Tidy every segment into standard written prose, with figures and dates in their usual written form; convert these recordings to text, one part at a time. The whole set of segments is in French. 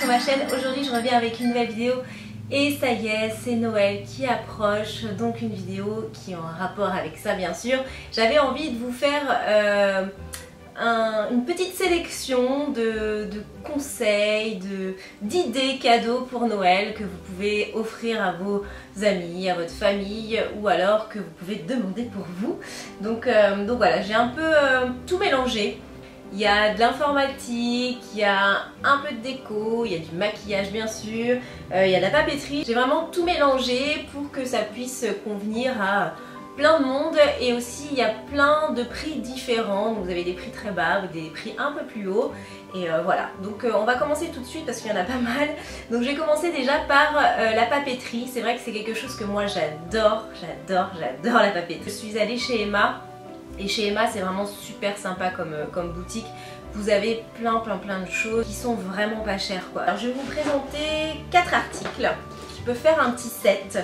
sur ma chaîne. Aujourd'hui je reviens avec une nouvelle vidéo et ça y est, c'est Noël qui approche, donc une vidéo qui est en rapport avec ça bien sûr. J'avais envie de vous faire une petite sélection de conseils, d'idées cadeaux pour Noël que vous pouvez offrir à vos amis, à votre famille ou alors que vous pouvez demander pour vous. Donc voilà, j'ai un peu tout mélangé. Il y a de l'informatique, il y a un peu de déco, il y a du maquillage bien sûr, il y a de la papeterie. J'ai vraiment tout mélangé pour que ça puisse convenir à plein de monde et aussi il y a plein de prix différents. Donc vous avez des prix très bas, des prix un peu plus hauts et voilà. Donc on va commencer tout de suite parce qu'il y en a pas mal. Donc je vais commencer déjà par la papeterie. C'est vrai que c'est quelque chose que moi j'adore la papeterie. Je suis allée chez Emma. Et chez Emma c'est vraiment super sympa comme boutique. Vous avez plein de choses qui sont vraiment pas chères quoi. Alors je vais vous présenter 4 articles qui peuvent faire un petit set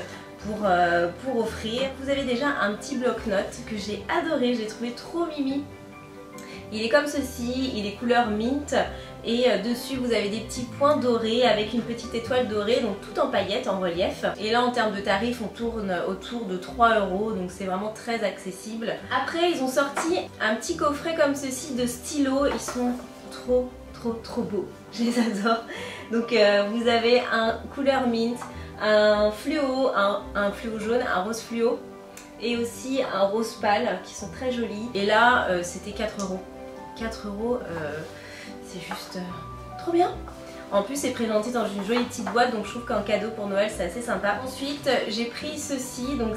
pour offrir. Vous avez déjà un petit bloc-notes que j'ai adoré, j'ai trouvé trop mimi. Il est comme ceci, il est couleur mint et dessus vous avez des petits points dorés avec une petite étoile dorée, donc tout en paillettes, en relief. Et là en termes de tarifs on tourne autour de 3 €, donc c'est vraiment très accessible. Après ils ont sorti un petit coffret comme ceci de stylos, ils sont trop beaux, je les adore. Donc vous avez un couleur mint, un fluo, un fluo jaune, un rose fluo et aussi un rose pâle qui sont très jolis. Et là c'était 4 €. 4 €, c'est juste trop bien. En plus c'est présenté dans une jolie petite boîte, donc je trouve qu'un cadeau pour Noël c'est assez sympa. Ensuite j'ai pris ceci, donc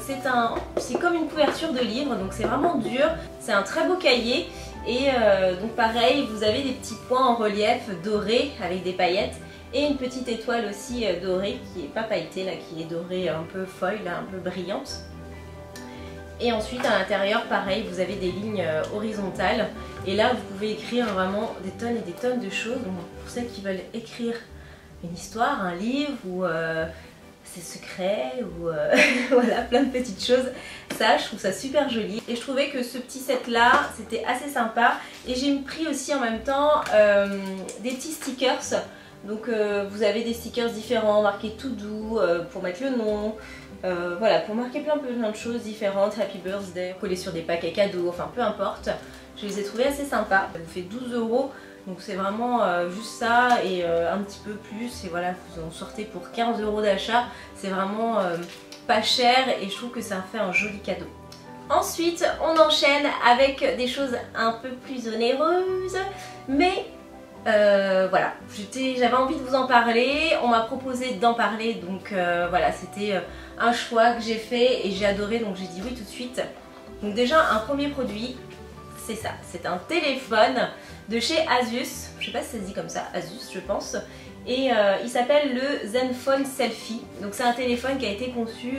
c'est comme une couverture de livre, donc c'est vraiment dur. C'est un très beau cahier et donc pareil vous avez des petits points en relief dorés avec des paillettes. Et une petite étoile aussi dorée qui est pas pailletée là, qui est dorée un peu foil, là, un peu brillante. Et ensuite à l'intérieur pareil vous avez des lignes horizontales et là vous pouvez écrire vraiment des tonnes et des tonnes de choses. Donc, pour celles qui veulent écrire une histoire, un livre ou ses secrets ou voilà plein de petites choses, ça je trouve ça super joli. Et je trouvais que ce petit set là c'était assez sympa et j'ai pris aussi en même temps des petits stickers. Donc vous avez des stickers différents marqués tout doux pour mettre le nom. Voilà, pour marquer plein de choses différentes, Happy Birthday, collés sur des paquets cadeaux, enfin peu importe. Je les ai trouvés assez sympas. Ça vous fait 12 €, donc c'est vraiment juste ça et un petit peu plus. Et voilà, vous en sortez pour 15 € d'achat. C'est vraiment pas cher et je trouve que ça fait un joli cadeau. Ensuite, on enchaîne avec des choses un peu plus onéreuses, mais voilà, j'avais envie de vous en parler, on m'a proposé d'en parler, donc voilà, c'était un choix que j'ai fait et j'ai adoré, donc j'ai dit oui tout de suite. Donc déjà un premier produit, c'est ça, c'est un téléphone de chez Asus, je sais pas si ça se dit comme ça, Asus je pense, et il s'appelle le Zenfone Selfie. Donc c'est un téléphone qui a été conçu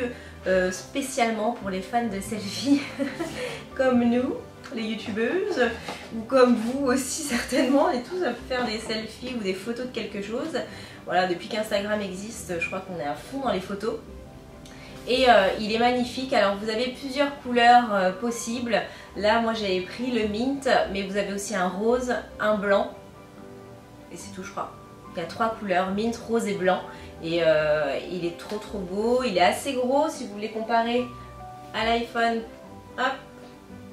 spécialement pour les fans de selfie comme nous, les youtubeuses, ou comme vous aussi certainement, on est tous à faire des selfies ou des photos de quelque chose. Voilà, depuis qu'Instagram existe, je crois qu'on est à fond dans les photos. Et il est magnifique. Alors vous avez plusieurs couleurs possibles. Là moi j'avais pris le mint, mais vous avez aussi un rose, un blanc, et c'est tout je crois. Il y a 3 couleurs, mint, rose et blanc. Et il est trop beau. Il est assez gros si vous voulez comparer à l'iPhone. Hop,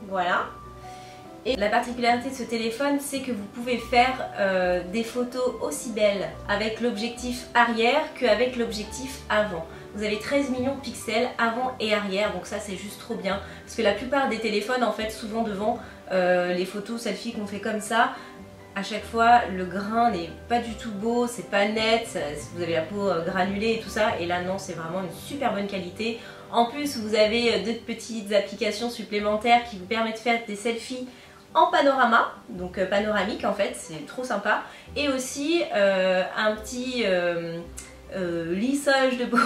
voilà. Et la particularité de ce téléphone, c'est que vous pouvez faire des photos aussi belles avec l'objectif arrière qu'avec l'objectif avant. Vous avez 13 millions de pixels avant et arrière, donc ça c'est juste trop bien. Parce que la plupart des téléphones, en fait, souvent devant les photos selfie qu'on fait comme ça, à chaque fois le grain n'est pas du tout beau, c'est pas net, vous avez la peau granulée et tout ça. Et là non, c'est vraiment une super bonne qualité. En plus vous avez d'autres petites applications supplémentaires qui vous permettent de faire des selfies en panorama, donc panoramique en fait, c'est trop sympa. Et aussi un petit lissage de peau,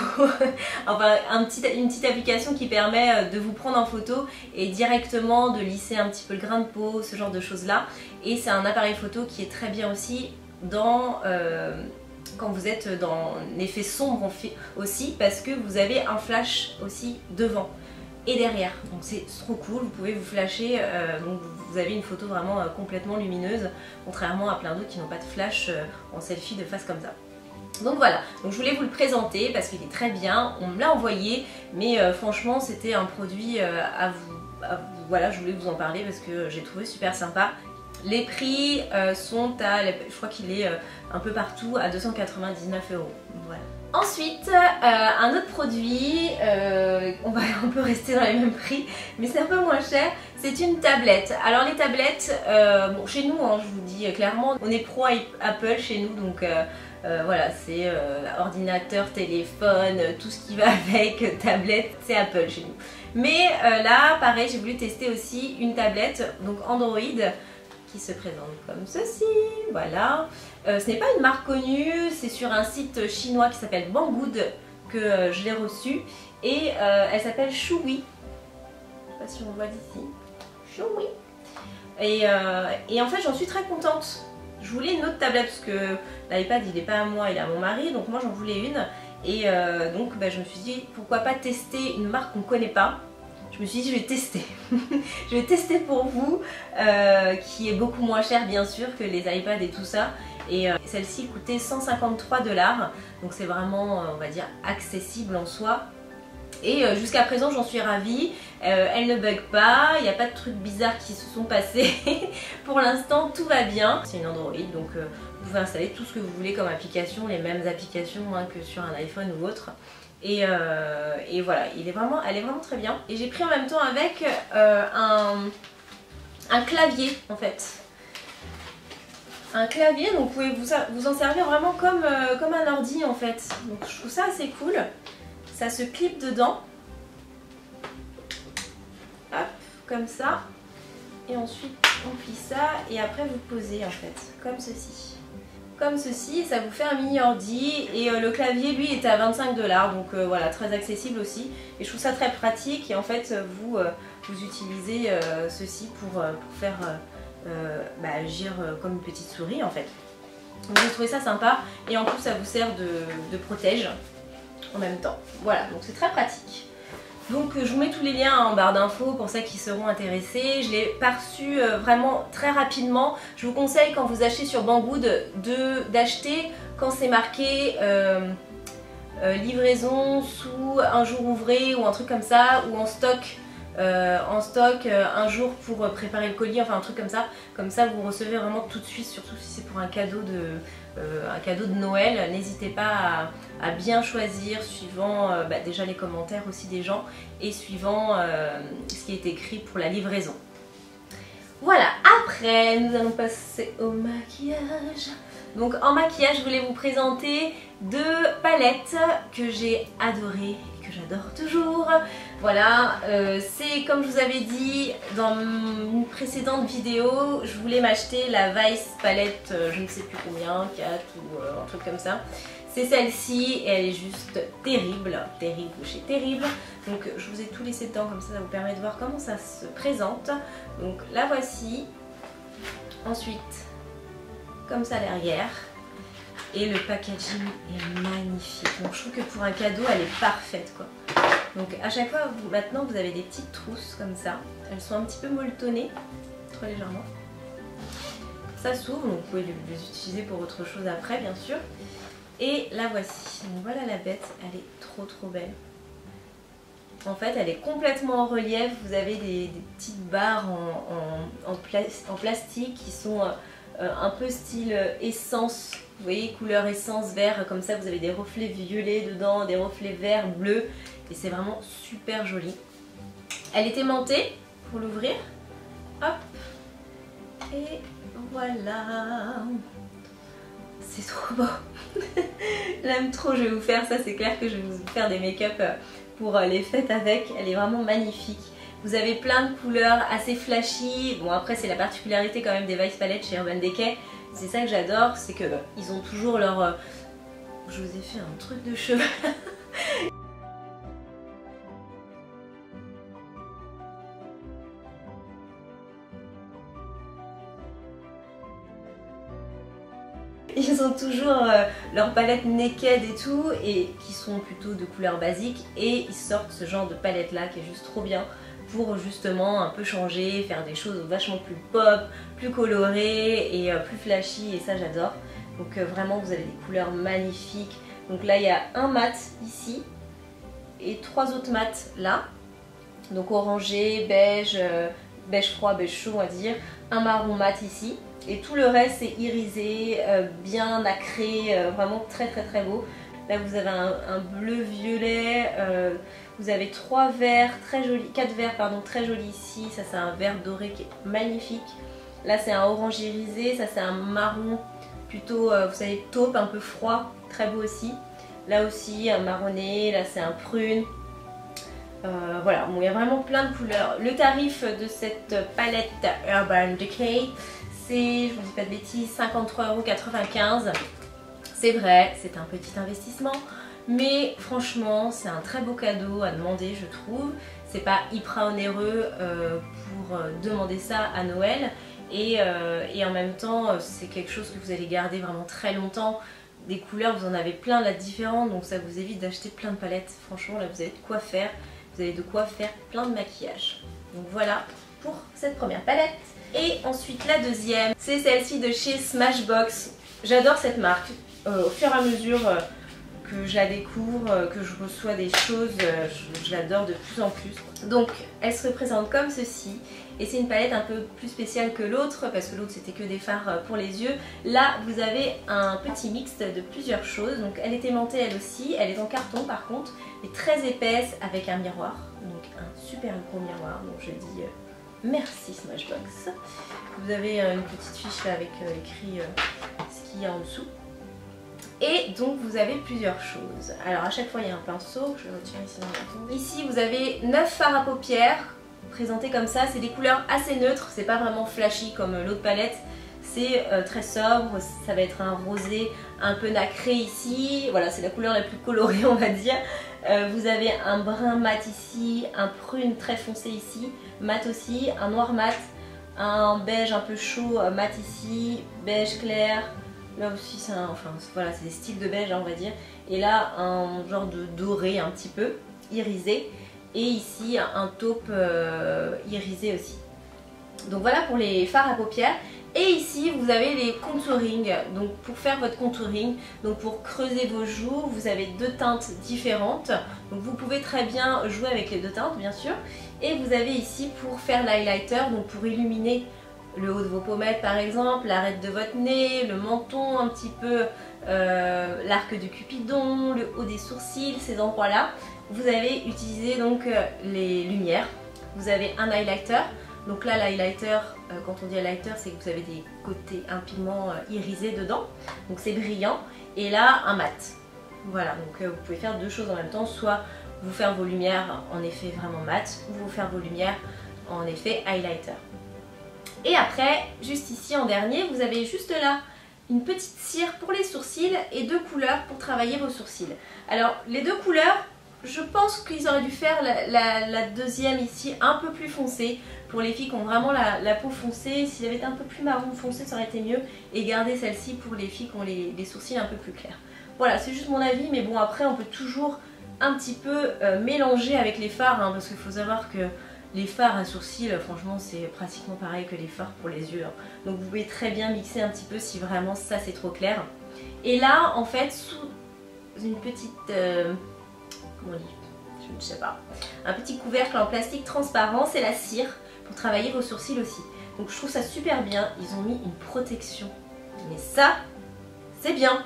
enfin une petite application qui permet de vous prendre en photo et directement de lisser un petit peu le grain de peau, ce genre de choses là. Et c'est un appareil photo qui est très bien aussi dans quand vous êtes dans l'effet sombre aussi, parce que vous avez un flash aussi devant et derrière, donc c'est trop cool. Vous pouvez vous flasher, donc vous avez une photo vraiment complètement lumineuse, contrairement à plein d'autres qui n'ont pas de flash en selfie de face comme ça. Donc voilà, donc je voulais vous le présenter parce qu'il est très bien, on me l'a envoyé, mais franchement c'était un produit voilà, je voulais vous en parler parce que j'ai trouvé super sympa. Les prix sont à, je crois qu'il est un peu partout à 299 €. Voilà. Ensuite, un autre produit, on va un peu rester dans les mêmes prix, mais c'est un peu moins cher, c'est une tablette. Alors les tablettes, bon, chez nous, hein, je vous dis clairement, on est pro Apple chez nous, donc voilà, c'est ordinateur, téléphone, tout ce qui va avec, tablette, c'est Apple chez nous. Mais là, pareil, j'ai voulu tester aussi une tablette, donc Android, qui se présente comme ceci, voilà. Ce n'est pas une marque connue, c'est sur un site chinois qui s'appelle Banggood que je l'ai reçue et elle s'appelle Shui. Je sais pas si on voit d'ici. Shui. Et en fait j'en suis très contente. Je voulais une autre tablette parce que l'iPad il n'est pas à moi, il est à mon mari, donc moi j'en voulais une. Et donc bah, je me suis dit pourquoi pas tester une marque qu'on ne connaît pas. Je me suis dit je vais tester, je vais tester pour vous, qui est beaucoup moins cher bien sûr que les iPads et tout ça. Et celle-ci coûtait 153 $, donc c'est vraiment on va dire accessible en soi. Et jusqu'à présent j'en suis ravie, elle ne bug pas, il n'y a pas de trucs bizarres qui se sont passés. Pour l'instant tout va bien. C'est une Android donc vous pouvez installer tout ce que vous voulez comme application, les mêmes applications hein, que sur un iPhone ou autre. Et voilà, elle est vraiment très bien. Et j'ai pris en même temps avec un clavier en fait. Un clavier, donc vous pouvez vous en servir vraiment comme un ordi en fait. Donc je trouve ça assez cool. Ça se clip dedans. Hop, comme ça. Et ensuite on plie ça et après vous posez en fait, comme ceci. Comme ceci, ça vous fait un mini ordi et le clavier lui était à 25 $, donc voilà, très accessible aussi. Et je trouve ça très pratique et en fait vous utilisez ceci pour faire agir comme une petite souris en fait. Donc j'ai trouvé ça sympa et en plus ça vous sert de protège en même temps. Voilà, donc c'est très pratique. Donc je vous mets tous les liens en barre d'infos pour ceux qui seront intéressés. Je l'ai reçu vraiment très rapidement. Je vous conseille quand vous achetez sur Banggood d'acheter quand c'est marqué livraison sous un jour ouvré ou un truc comme ça, ou en stock un jour pour préparer le colis, enfin un truc comme ça. Comme ça vous recevez vraiment tout de suite, surtout si c'est pour un cadeau de Noël. N'hésitez pas à bien choisir suivant déjà les commentaires aussi des gens et suivant ce qui est écrit pour la livraison. Voilà, après nous allons passer au maquillage. Donc en maquillage, je voulais vous présenter deux palettes que j'ai adorées et que j'adore toujours. Voilà, c'est comme je vous avais dit dans une précédente vidéo, je voulais m'acheter la Vice palette, je ne sais plus combien, 4 ou un truc comme ça. C'est celle-ci et elle est juste terrible, terrible chez terrible. Donc je vous ai tout laissé dedans, comme ça vous permet de voir comment ça se présente. Donc la voici. Ensuite, comme ça derrière. Et le packaging est magnifique. Donc je trouve que pour un cadeau, elle est parfaite quoi. Donc à chaque fois, maintenant vous avez des petites trousses comme ça. Elles sont un petit peu molletonnées, très légèrement. Ça s'ouvre, donc vous pouvez les utiliser pour autre chose après bien sûr. Et la voici. Donc voilà la bête, elle est trop belle. En fait elle est complètement en relief, vous avez des petites barres en plastique qui sont un peu style essence, vous voyez, couleur essence vert, comme ça vous avez des reflets violets dedans, des reflets verts, bleus, et c'est vraiment super joli. Elle est aimantée pour l'ouvrir, hop, et voilà, c'est trop beau. J'aime trop, je vais vous faire ça, c'est clair que je vais vous faire des make-up pour les fêtes avec, elle est vraiment magnifique. Vous avez plein de couleurs assez flashy. Bon après c'est la particularité quand même des Vice Palettes chez Urban Decay. C'est ça que j'adore, c'est que ils ont toujours leur... Je vous ai fait un truc de cheveux. Ils ont toujours leur palette naked et tout, et qui sont plutôt de couleurs basiques, et ils sortent ce genre de palette là qui est juste trop bien pour justement un peu changer, faire des choses vachement plus pop, plus colorées et plus flashy, et ça j'adore. Donc vraiment vous avez des couleurs magnifiques. Donc là il y a un mat ici et 3 autres mats là. Donc orangé, beige, beige froid, beige chaud on va dire. Un marron mat ici. Et tout le reste c'est irisé, bien nacré, vraiment très très très beau. Là vous avez un bleu violet, vous avez 3 verts très jolis, 4 verts pardon très jolis ici. Ça c'est un vert doré qui est magnifique. Là c'est un orange irisé, ça c'est un marron plutôt vous savez taupe, un peu froid, très beau aussi. Là aussi un marronné, là c'est un prune. Voilà, bon, il y a vraiment plein de couleurs. Le tarif de cette palette Urban Decay, c'est, je vous dis pas de bêtises, 53,95 €. C'est vrai, c'est un petit investissement, mais franchement, c'est un très beau cadeau à demander, je trouve. C'est pas hyper onéreux pour demander ça à Noël. Et en même temps, c'est quelque chose que vous allez garder vraiment très longtemps. Des couleurs, vous en avez plein là différentes, donc ça vous évite d'acheter plein de palettes. Franchement, là, vous avez de quoi faire. Vous avez de quoi faire plein de maquillage. Donc voilà pour cette première palette. Et ensuite la deuxième, c'est celle-ci de chez Smashbox. J'adore cette marque. Au fur et à mesure que je la découvre, que je reçois des choses, je l'adore de plus en plus. Donc elle se présente comme ceci. Et c'est une palette un peu plus spéciale que l'autre, parce que l'autre c'était que des fards pour les yeux. Là vous avez un petit mix de plusieurs choses. Donc elle est aimantée elle aussi, elle est en carton par contre, mais très épaisse avec un miroir. Donc un super gros miroir, donc je dis merci Smashbox. Vous avez une petite fiche là avec écrit ce qu'il y a en dessous. Et donc vous avez plusieurs choses. Alors à chaque fois il y a un pinceau, je vais retirer sinon il va tomber. Ici vous avez 9 fards à paupières. Présenté comme ça, c'est des couleurs assez neutres, c'est pas vraiment flashy comme l'autre palette, c'est très sobre, ça va être un rosé un peu nacré ici, voilà c'est la couleur la plus colorée on va dire. Vous avez un brun mat ici, un prune très foncé ici, mat aussi, un noir mat, un beige un peu chaud mat ici, beige clair, là aussi c'est enfin voilà c'est des styles de beige hein, on va dire, et là un genre de doré un petit peu irisé. Et ici un taupe irisé aussi. Donc voilà pour les fards à paupières. Et ici vous avez les contouring. Donc pour faire votre contouring, donc pour creuser vos joues, vous avez 2 teintes différentes. Donc vous pouvez très bien jouer avec les 2 teintes bien sûr. Et vous avez ici pour faire l'highlighter, donc pour illuminer le haut de vos pommettes par exemple, l'arête de votre nez, le menton un petit peu, l'arc du cupidon, le haut des sourcils, ces endroits là. Vous avez utilisé donc les lumières, vous avez un highlighter, donc là l'highlighter, quand on dit highlighter c'est que vous avez des côtés, un pigment irisé dedans, donc c'est brillant, et là un mat. Voilà, donc vous pouvez faire 2 choses en même temps, soit vous faire vos lumières en effet vraiment mat, ou vous faire vos lumières en effet highlighter. Et après, juste ici en dernier, vous avez juste là une petite cire pour les sourcils et 2 couleurs pour travailler vos sourcils. Alors les 2 couleurs, je pense qu'ils auraient dû faire la deuxième ici un peu plus foncée pour les filles qui ont vraiment la peau foncée. S'il avait été un peu plus marron foncé ça aurait été mieux, et garder celle-ci pour les filles qui ont les sourcils un peu plus clairs. Voilà, c'est juste mon avis, mais bon après on peut toujours un petit peu mélanger avec les fards hein, parce qu'il faut savoir que les fards à sourcils franchement c'est pratiquement pareil que les fards pour les yeux hein. Donc vous pouvez très bien mixer un petit peu si vraiment ça c'est trop clair. Et là en fait sous une petite comment on dit, je ne sais pas, un petit couvercle en plastique transparent, c'est la cire pour travailler vos sourcils aussi. Donc je trouve ça super bien, ils ont mis une protection, mais ça c'est bien.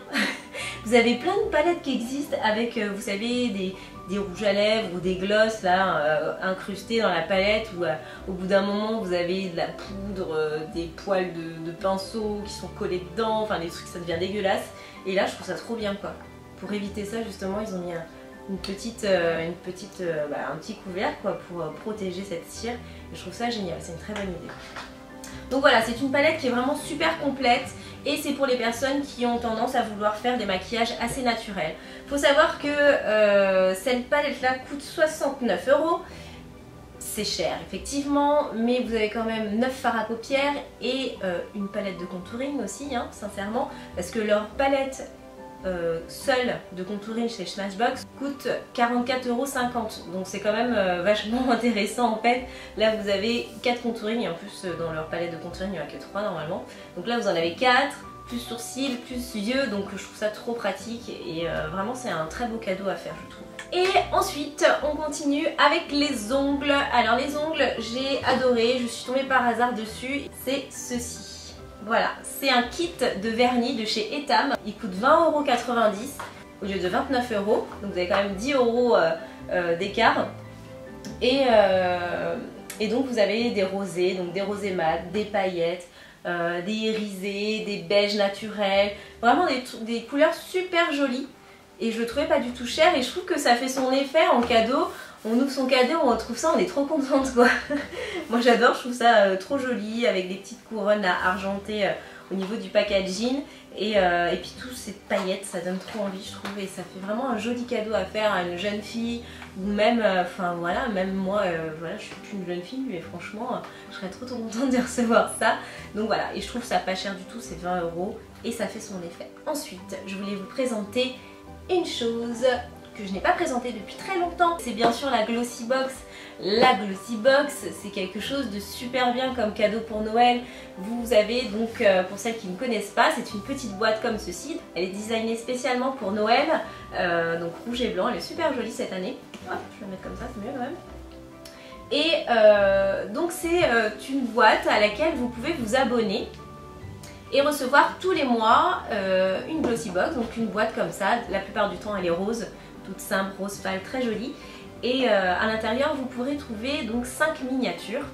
Vous avez plein de palettes qui existent avec vous savez des rouges à lèvres ou des glosses là incrustés dans la palette, où au bout d'un moment vous avez de la poudre, des poils de pinceau qui sont collés dedans, enfin des trucs, ça devient dégueulasse. Et là je trouve ça trop bien quoi. Pour éviter ça justement ils ont mis un petit couvercle quoi, pour protéger cette cire. Et je trouve ça génial, c'est une très bonne idée. Donc voilà, c'est une palette qui est vraiment super complète et c'est pour les personnes qui ont tendance à vouloir faire des maquillages assez naturels. Il faut savoir que cette palette là coûte 69 €. C'est cher effectivement, mais vous avez quand même 9 fards à paupières et une palette de contouring aussi, hein, sincèrement, parce que leur palette seule de contouring chez Smashbox coûte 44,50 €, donc c'est quand même vachement intéressant en fait. Là vous avez 4 contouring et en plus dans leur palette de contouring il n'y en a que 3 normalement, donc là vous en avez 4 plus sourcils, plus yeux, donc je trouve ça trop pratique et vraiment c'est un très beau cadeau à faire je trouve. Et ensuite on continue avec les ongles. Alors les ongles j'ai adoré, je suis tombée par hasard dessus, c'est ceci. Voilà, c'est un kit de vernis de chez Etam, il coûte 20,90 € au lieu de 29 €, donc vous avez quand même 10 € d'écart. Et donc vous avez des rosés, donc des rosés mat, des paillettes, des irisés, des beiges naturels, vraiment des couleurs super jolies. Et je le trouvais pas du tout cher et je trouve que ça fait son effet en cadeau. On ouvre son cadeau, on retrouve ça, on est trop contente quoi. Moi j'adore, je trouve ça trop joli avec des petites couronnes là, argentées au niveau du packaging. Et puis toutes ces paillettes, ça donne trop envie je trouve et ça fait vraiment un joli cadeau à faire à une jeune fille ou même, enfin voilà, même moi, voilà, je suis plus une jeune fille mais franchement je serais trop contente de recevoir ça. Donc voilà, et je trouve ça pas cher du tout, c'est 20 € et ça fait son effet. Ensuite, je voulais vous présenter une chose que je n'ai pas présentée depuis très longtemps, c'est bien sûr la Glossy Box. La Glossy Box, c'est quelque chose de super bien comme cadeau pour Noël. Vous avez donc, pour celles qui ne connaissent pas, c'est une petite boîte comme ceci. Elle est designée spécialement pour Noël, donc rouge et blanc, elle est super jolie cette année. Hop, je vais la mettre comme ça, c'est mieux quand même. Et donc c'est une boîte à laquelle vous pouvez vous abonner et recevoir tous les mois une Glossy Box, donc une boîte comme ça. La plupart du temps elle est rose, toute simple, rose pâle, très jolie. Et à l'intérieur vous pourrez trouver donc 5 miniatures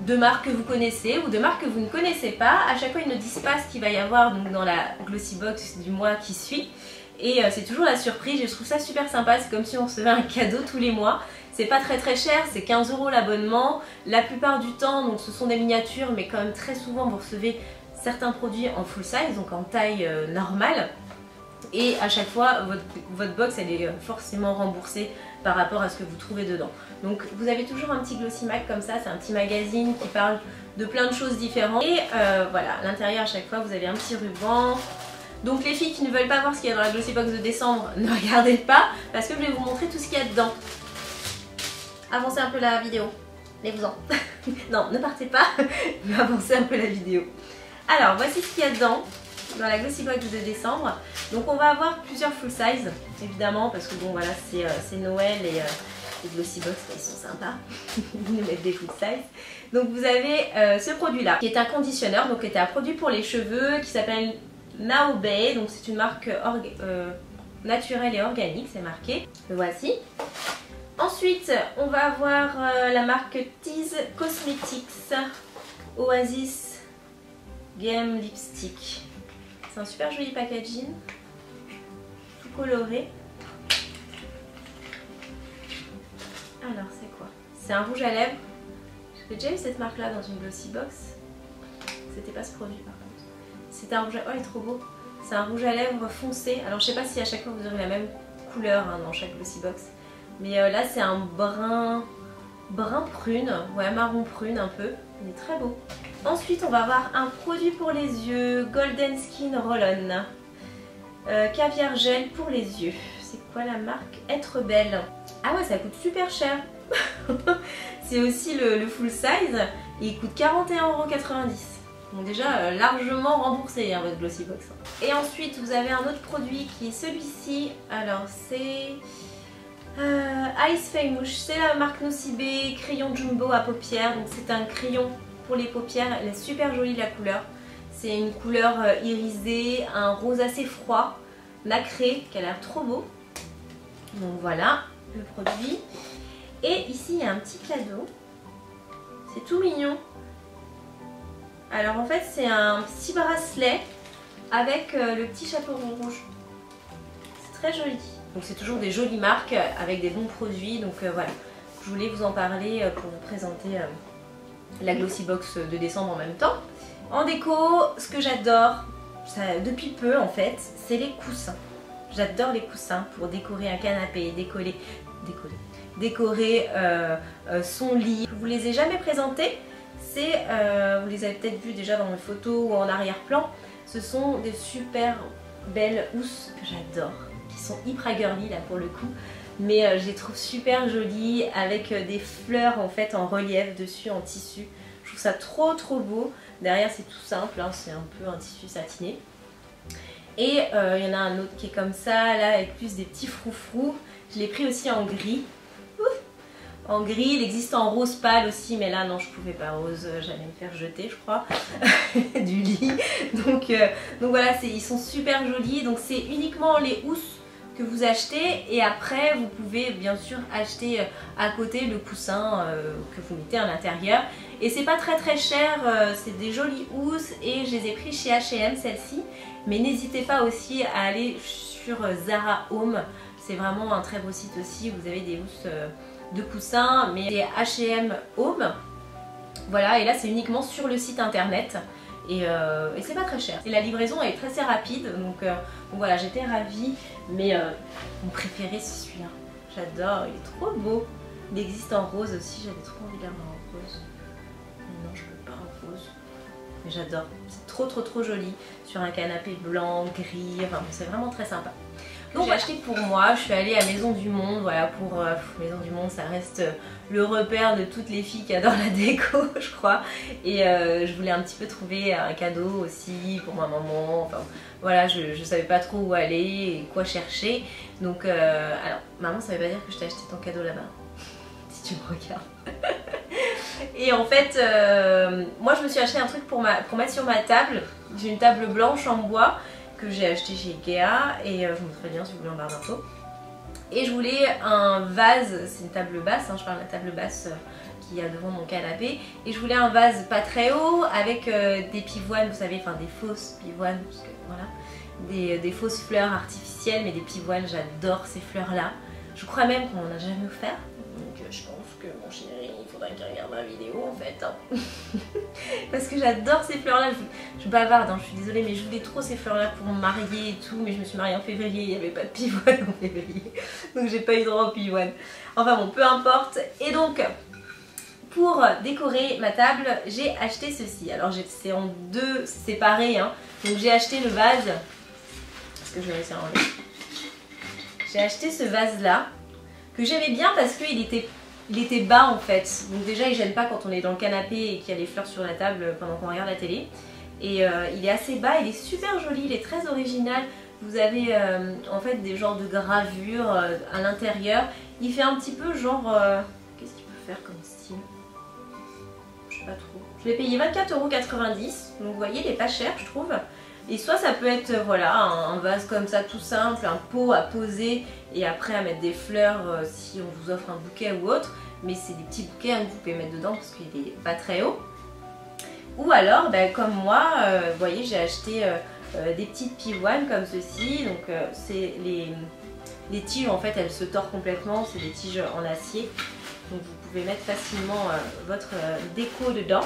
de marques que vous connaissez ou de marques que vous ne connaissez pas. À chaque fois ils ne disent pas ce qu'il va y avoir donc dans la Glossy Box du mois qui suit. Et c'est toujours la surprise, je trouve ça super sympa, c'est comme si on recevait un cadeau tous les mois. C'est pas très cher, c'est 15 € l'abonnement. La plupart du temps, donc ce sont des miniatures, mais quand même très souvent vous recevez certains produits en full size, donc en taille normale. Et à chaque fois, votre box elle est forcément remboursée par rapport à ce que vous trouvez dedans. Donc vous avez toujours un petit Glossy Mag comme ça, c'est un petit magazine qui parle de plein de choses différentes. Et voilà, à l'intérieur à chaque fois vous avez un petit ruban. Donc les filles qui ne veulent pas voir ce qu'il y a dans la Glossy Box de décembre, ne regardez pas, parce que je vais vous montrer tout ce qu'il y a dedans. Avancez un peu la vidéo, levez-vous-en. Non, ne partez pas, mais avancez un peu la vidéo. Alors voici ce qu'il y a dedans, dans la Glossy Box de décembre. Donc on va avoir plusieurs full size, évidemment, parce que bon voilà, c'est Noël et les Glossy Box, ils sont sympas, ils nous mettent des full size. Donc vous avez ce produit-là, qui est un conditionneur, donc qui est un produit pour les cheveux, qui s'appelle Now Bay, donc c'est une marque naturelle et organique, c'est marqué. Le voici. Ensuite, on va avoir la marque Tease Cosmetics Oasis Game Lipstick. C'est un super joli packaging, tout coloré. Alors c'est quoi? C'est un rouge à lèvres. J'ai déjà eu cette marque là dans une Glossy Box. C'était pas ce produit par contre. C'est un rouge à... Oh il est trop beau. C'est un rouge à lèvres foncé. Alors je sais pas si à chaque fois vous aurez la même couleur hein, dans chaque Glossy Box. Mais là c'est un brun prune, ouais marron prune un peu. Il est très beau. Ensuite on va avoir un produit pour les yeux, Golden Skin Roll-On. Caviar gel pour les yeux. C'est quoi la marque? Être belle. Ah ouais ça coûte super cher. C'est aussi le full size et il coûte 41,90 €. Donc déjà largement remboursé hein, votre Glossy Box. Et ensuite vous avez un autre produit qui est celui-ci. Alors c'est Ice Famouche, c'est la marque Nocibé, crayon jumbo à paupières. Donc c'est un crayon pour les paupières, elle est super jolie la couleur. C'est une couleur irisée, un rose assez froid, nacré, qui a l'air trop beau. Donc voilà le produit. Et ici il y a un petit cadeau, c'est tout mignon. Alors en fait c'est un petit bracelet avec le petit chapeau rouge. C'est très joli. Donc c'est toujours des jolies marques avec des bons produits. Donc voilà, je voulais vous en parler pour vous présenter la Glossy Box de décembre en même temps. En déco, ce que j'adore, depuis peu en fait, c'est les coussins. J'adore les coussins pour décorer un canapé, décorer son lit. Je vous les ai jamais présentés. Vous les avez peut-être vus déjà dans mes photos ou en arrière-plan. Ce sont des super belles housses que j'adore, qui sont hyper girly là pour le coup. Mais je les trouve super jolies avec des fleurs en fait en relief dessus en tissu. Je trouve ça trop beau. Derrière c'est tout simple, hein, c'est un peu un tissu satiné. Et il y en a un autre qui est comme ça, là avec plus des petits froufrous. Je l'ai pris aussi en gris. En gris, il existe en rose pâle aussi, mais là non je pouvais pas rose, j'allais me faire jeter je crois du lit. Donc voilà, ils sont super jolis. Donc c'est uniquement les housses que vous achetez et après vous pouvez bien sûr acheter à côté le coussin que vous mettez à l'intérieur. Et c'est pas très cher, c'est des jolies housses et je les ai pris chez H&M celles-ci. Mais n'hésitez pas aussi à aller sur Zara Home, c'est vraiment un très beau site aussi, vous avez des housses de coussins, mais c'est H&M Home. Voilà, et là c'est uniquement sur le site internet et c'est pas très cher. Et la livraison est très rapide, donc voilà, j'étais ravie. Mais mon préféré c'est celui-là, j'adore, il est trop beau. Il existe en rose aussi, j'avais trop envie d'avoir en rose. Mais non, je peux pas en rose. Mais j'adore, c'est trop joli sur un canapé blanc, gris, enfin c'est vraiment très sympa. Donc j'ai acheté pour moi, je suis allée à Maison du Monde, voilà, pour Maison du Monde ça reste le repère de toutes les filles qui adorent la déco je crois. Et je voulais un petit peu trouver un cadeau aussi pour ma maman, enfin voilà, je savais pas trop où aller et quoi chercher. Donc alors maman, ça veut pas dire que je t'ai acheté ton cadeau là-bas, si tu me regardes. Et en fait, moi je me suis acheté un truc pour mettre sur ma table. J'ai une table blanche en bois que j'ai acheté chez Ikea et je vous montrerai bien si vous voulez en voir bientôt. Et je voulais un vase, c'est une table basse, hein, je parle de la table basse qu'il y a devant mon canapé. Et je voulais un vase pas très haut avec des pivoines, vous savez, enfin des fausses pivoines, parce que voilà, des fausses fleurs artificielles, mais des pivoines, j'adore ces fleurs là. Je crois même qu'on m'en a jamais offert. Donc je pense que mon chéri, il faudrait qu'il regarde ma vidéo en fait. Hein. Parce que j'adore ces fleurs là, je bavarde, hein, je suis désolée, mais je voulais trop ces fleurs là pour me marier et tout. Mais je me suis mariée en février, il n'y avait pas de pivoine en février. Donc j'ai pas eu droit aux pivoines. Enfin bon, peu importe. Et donc, pour décorer ma table, j'ai acheté ceci. Alors c'est en deux séparés, hein. Donc j'ai acheté le vase. Est-ce que je vais réussir à enlever? J'ai acheté ce vase là que j'aimais bien parce qu'il était bas en fait. Donc déjà il gêne pas quand on est dans le canapé et qu'il y a les fleurs sur la table pendant qu'on regarde la télé. Et il est assez bas, il est super joli, il est très original. Vous avez en fait des genres de gravures à l'intérieur. Il fait un petit peu genre... qu'est-ce qu'il peut faire comme style? Je sais pas trop. Je l'ai payé 24,90 €. Donc vous voyez, il est pas cher je trouve. Et soit ça peut être voilà, un vase comme ça tout simple, un pot à poser et après à mettre des fleurs si on vous offre un bouquet ou autre. Mais c'est des petits bouquets hein, que vous pouvez mettre dedans parce qu'il n'est pas très haut. Ou alors, ben, comme moi, vous voyez, j'ai acheté des petites pivoines comme ceci. Donc c'est les tiges en fait, elles se tordent complètement, c'est des tiges en acier. Donc vous pouvez mettre facilement votre déco dedans.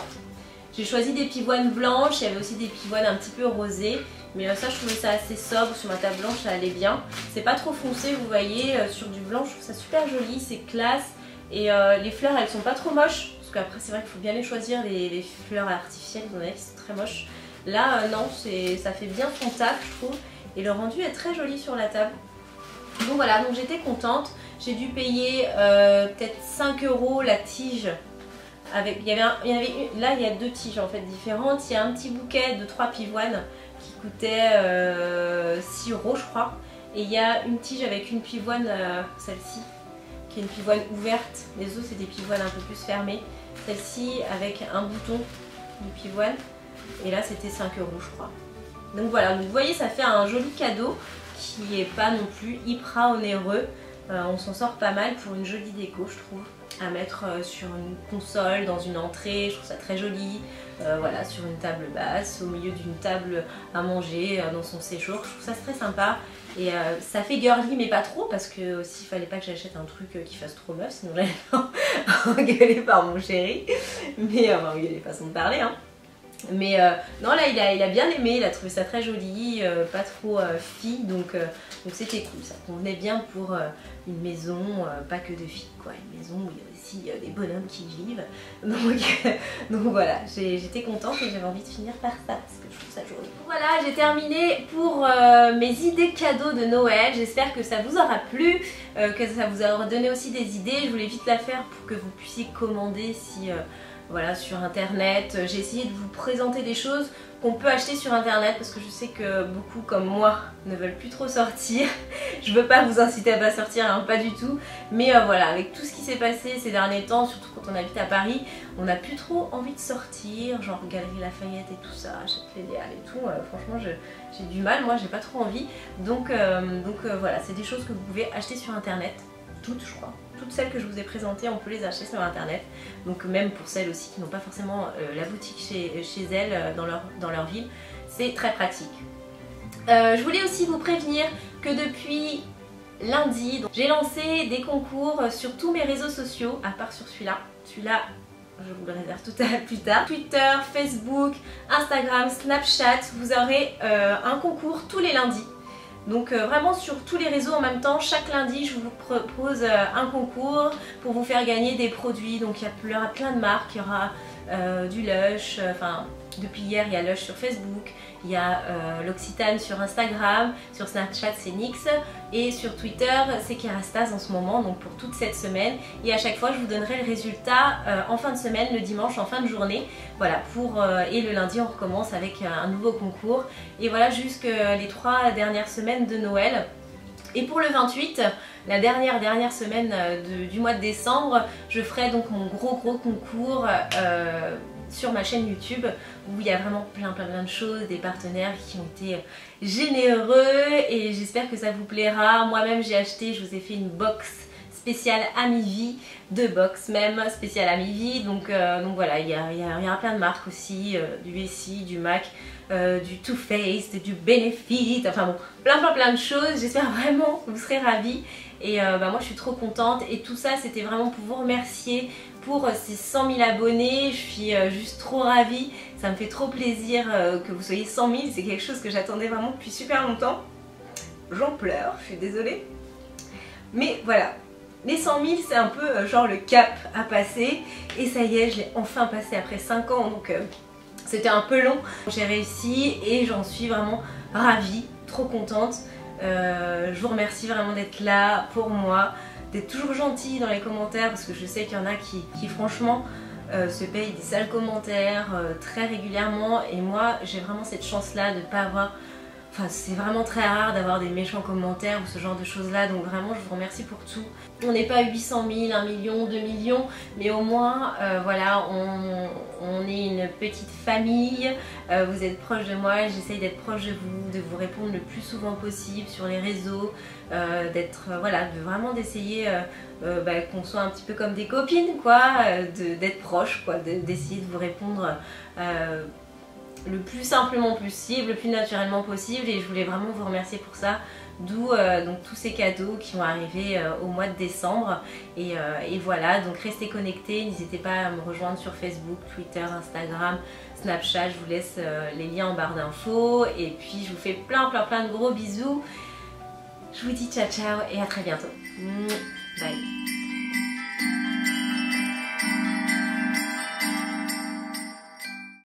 J'ai choisi des pivoines blanches, il y avait aussi des pivoines un petit peu rosées. Mais ça, je trouvais ça assez sobre, sur ma table blanche, ça allait bien. C'est pas trop foncé, vous voyez, sur du blanc, je trouve ça super joli, c'est classe. Et les fleurs, elles sont pas trop moches. Parce qu'après, c'est vrai qu'il faut bien les choisir, les fleurs artificielles, vous en avez qui sont très moches. Là, non, ça fait bien son taf, je trouve. Et le rendu est très joli sur la table. Donc voilà, donc j'étais contente. J'ai dû payer peut-être 5 € la tige. Avec, là il y a deux tiges en fait différentes. Il y a un petit bouquet de 3 pivoines qui coûtait 6 € je crois. Et il y a une tige avec une pivoine, celle-ci, qui est une pivoine ouverte. Les autres c'est des pivoines un peu plus fermées. Celle-ci avec un bouton de pivoine. Et là c'était 5 € je crois. Donc voilà, donc vous voyez ça fait un joli cadeau qui est pas non plus hyper onéreux. On s'en sort pas mal pour une jolie déco je trouve. À mettre sur une console, dans une entrée, je trouve ça très joli. Voilà, sur une table basse, au milieu d'une table à manger, dans son séjour, je trouve ça très sympa. Et ça fait girly mais pas trop parce que aussi il fallait pas que j'achète un truc qui fasse trop meuf, sinon j'allais engueuler par mon chéri. Mais enfin engueuler façon de parler hein. Mais non là il a bien aimé, il a trouvé ça très joli, pas trop fille, donc c'était cool, ça convenait bien pour une maison, pas que de filles quoi, une maison où il y a aussi des bonhommes qui vivent, donc voilà, j'étais contente et j'avais envie de finir par ça parce que je trouve ça joli. Voilà, j'ai terminé pour mes idées cadeaux de Noël, j'espère que ça vous aura plu, que ça vous aura donné aussi des idées. Je voulais vite la faire pour que vous puissiez commander si voilà, sur internet. J'ai essayé de vous présenter des choses qu'on peut acheter sur internet parce que je sais que beaucoup comme moi ne veulent plus trop sortir. Je veux pas vous inciter à pas sortir, hein, pas du tout, mais voilà, avec tout ce qui s'est passé ces derniers temps, surtout quand on habite à Paris, on n'a plus trop envie de sortir, genre Galerie Lafayette et tout ça, Châtelet-Léal et tout, franchement j'ai du mal, moi j'ai pas trop envie, donc voilà, c'est des choses que vous pouvez acheter sur internet, toutes je crois. Toutes celles que je vous ai présentées, on peut les acheter sur internet. Donc même pour celles aussi qui n'ont pas forcément la boutique chez elles dans leur ville, c'est très pratique. Je voulais aussi vous prévenir que depuis lundi, j'ai lancé des concours sur tous mes réseaux sociaux, à part sur celui-là. Celui-là, je vous le réserve tout à plus tard. Twitter, Facebook, Instagram, Snapchat, vous aurez un concours tous les lundis. Donc vraiment sur tous les réseaux en même temps, chaque lundi je vous propose un concours pour vous faire gagner des produits. Donc il y aura plein de marques, il y aura du Lush, enfin depuis hier il y a Lush sur Facebook, il y a l'Occitane sur Instagram, sur Snapchat c'est NYX et sur Twitter c'est Kerastase en ce moment, donc pour toute cette semaine. Et à chaque fois je vous donnerai le résultat en fin de semaine, le dimanche en fin de journée. Voilà, et le lundi on recommence avec un nouveau concours. Et voilà jusque les 3 dernières semaines de Noël. Et pour le 28, la dernière semaine du mois de décembre, je ferai donc mon gros concours sur ma chaîne YouTube où il y a vraiment plein de choses, des partenaires qui ont été généreux et j'espère que ça vous plaira. Moi-même j'ai acheté, je vous ai fait une box spéciale Amivie, 2 box même spéciale Amivie, donc voilà, il y aura plein de marques aussi, du Essie, du MAC, du Too Faced, du Benefit, enfin bon, plein de choses. J'espère vraiment que vous serez ravis et moi je suis trop contente et tout ça c'était vraiment pour vous remercier pour ces 100 000 abonnés. Je suis juste trop ravie, ça me fait trop plaisir que vous soyez 100 000, c'est quelque chose que j'attendais vraiment depuis super longtemps. J'en pleure, je suis désolée, mais voilà. Les 100 000 c'est un peu genre le cap à passer et ça y est, je l'ai enfin passé après 5 ans donc c'était un peu long. J'ai réussi et j'en suis vraiment ravie, trop contente. Je vous remercie vraiment d'être là pour moi, d'être toujours gentil dans les commentaires parce que je sais qu'il y en a qui franchement se payent des sales commentaires très régulièrement et moi j'ai vraiment cette chance là de ne pas avoir... Enfin, c'est vraiment très rare d'avoir des méchants commentaires ou ce genre de choses là, donc vraiment je vous remercie pour tout. On n'est pas 800 000, 1 million, 2 millions, mais au moins voilà, on est une petite famille, vous êtes proche de moi, j'essaye d'être proche de vous répondre le plus souvent possible sur les réseaux, voilà, vraiment d'essayer qu'on soit un petit peu comme des copines quoi, d'être proche quoi, d'essayer de vous répondre le plus simplement possible, le plus naturellement possible et je voulais vraiment vous remercier pour ça, d'où donc tous ces cadeaux qui vont arriver au mois de décembre et voilà, donc restez connectés, n'hésitez pas à me rejoindre sur Facebook, Twitter, Instagram, Snapchat, je vous laisse les liens en barre d'infos et puis je vous fais plein de gros bisous, je vous dis ciao et à très bientôt, bye.